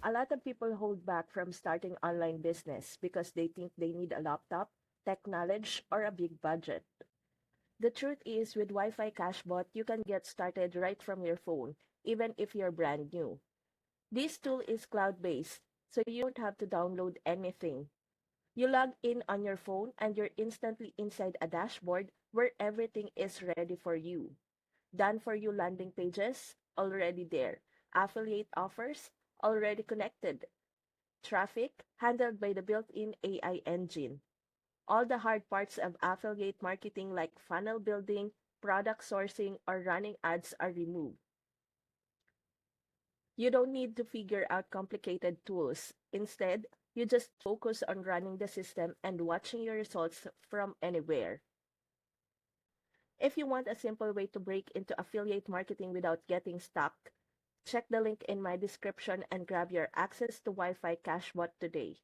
A lot of people hold back from starting online business because they think they need a laptop, tech knowledge, or a big budget. The truth is, with Wi-Fi Cashbot, you can get started right from your phone, even if you're brand new. This tool is cloud-based, so you don't have to download anything. You log in on your phone and you're instantly inside a dashboard where everything is ready for you. Done for you landing pages, already there. Affiliate offers, already connected. Traffic, handled by the built-in AI engine. All the hard parts of affiliate marketing like funnel building, product sourcing, or running ads are removed. You don't need to figure out complicated tools. Instead, you just focus on running the system and watching your results from anywhere. If you want a simple way to break into affiliate marketing without getting stuck, check the link in my description and grab your access to Wi-Fi Cashbot today.